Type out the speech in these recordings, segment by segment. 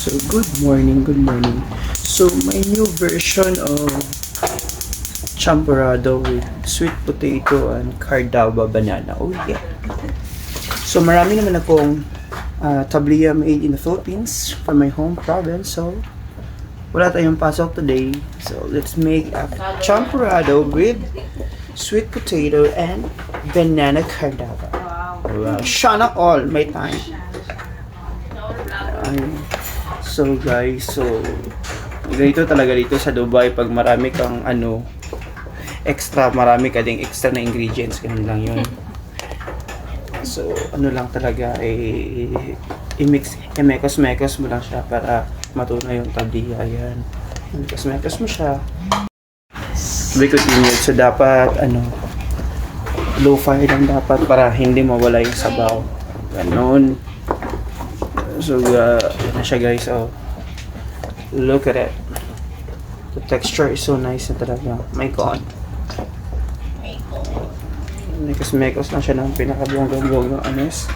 So, good morning, good morning. So, my new version of champorado with sweet potato and cardaba banana. Oh, yeah. So, marami naman akong tabliya made in the Philippines from my home province. So, wala tayong pasok today. So, let's make a champorado with sweet potato and banana cardaba. Wow. Shana all, may time. So guys, ganito talaga dito sa Dubai pag marami kang marami ka ding extra na ingredients, ganun lang yun. So lang talaga i-mix, i-mekos mo lang siya para matunaw yung tabliya. Ayan, mekos mo siya. Very init, so dapat low fire lang dapat para hindi mawala yung sabaw. Ganun. So, yan na siya guys. Oh, look at it. The texture is so nice na talaga. My God. Mekos lang siya ng pinakabonggang anis.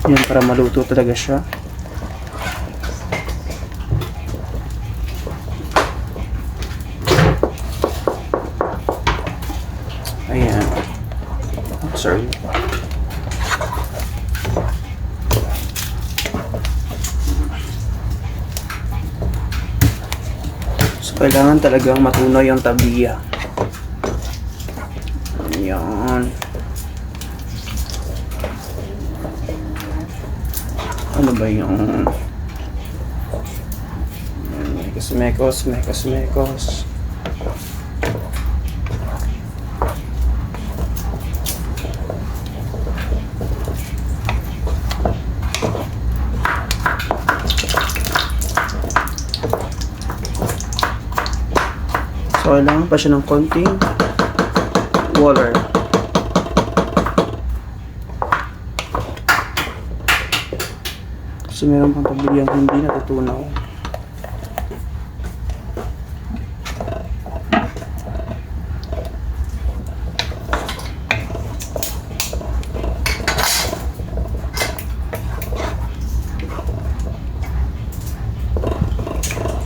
Yan, para maluto talaga siya. Ayan. Sorry. So, kailangan talagang matunaw yung tabliya. Ayan. Ano ba yung mekos. So, kailangan pa siya ng konting water. So, meron pang tabliyang hindi natutunaw.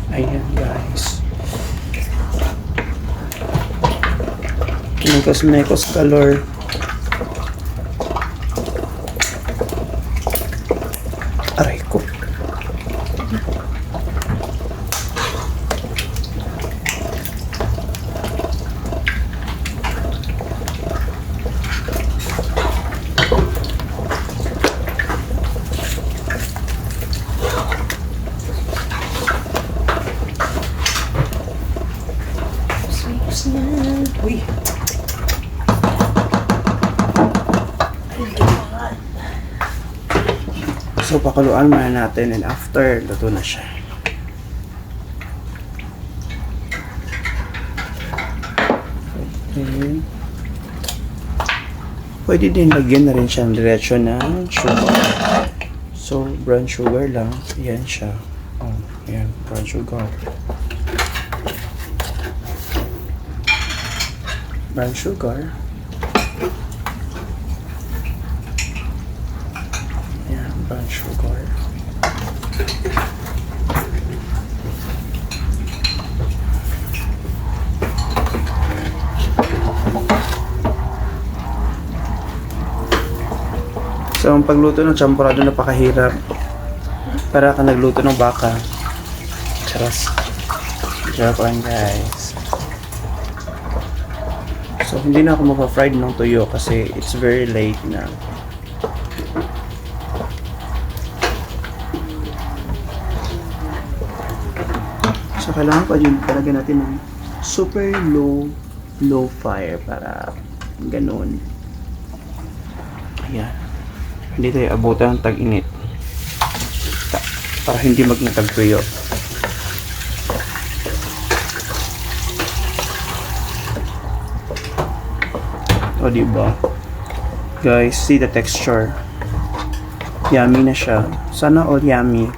Ayan guys. Mekos color. Aray ko. Uy. So, pakuluan muna natin and after, luto na siya. Okay. Pwede din lagyan na rin siya ng diretso ng sugar. So, brown sugar lang. Ayan siya. Oh, ayan, brown sugar. Brown sugar. Brown sugar. So, ang pagluto ng champorado napakahirap. Para ka nagluto ng baka. Charas. Joke lang guys. So, hindi na ako magpa-fried ng tuyo kasi it's very late na. So, kailangan pa din talaga natin ng super low fire para ganun. Ayan. Hindi tayo abutan ng tag-init. Para hindi magnatagtuyo. O, diba? Guys, see the texture. Yummy na siya. Sana all yummy.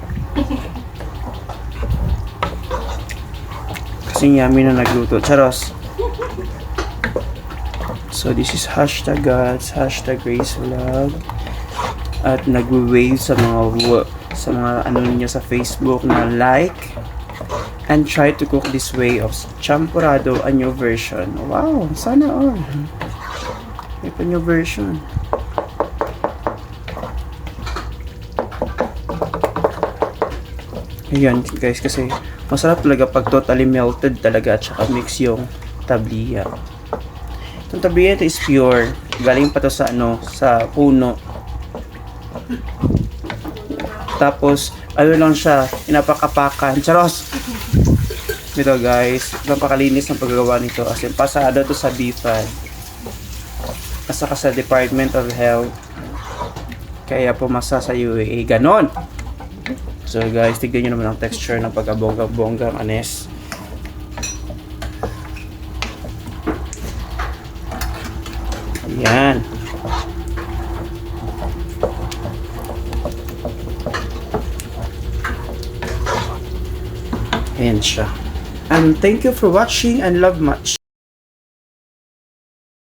Kasing yummy na nagluto. Charos. So this is hashtag Gods, hashtag Grace Vlog. At nagwe-wave sa mga ano niya sa Facebook na like and try to cook this way of champurrado, a new version. Wow, sana all. May pa new version. Ayan guys, kasi masarap talaga pag totally melted talaga at saka mix yung tabliya. Itong tabliya ito is pure. Galing pa to sa ano, sa puno. Tapos, ano lang siya, inapakapakan. Charos! Ito guys, napakalinis ng paggagawa nito. As in, pasado to sa BFAD. Nasa ka sa Department of Health. Kaya pumasa sa UAA. Ganon! So guys, tignan nyo naman ang texture ng pagkabongga-bonggang anes. Ayan. Ayan siya. And thank you for watching and love much.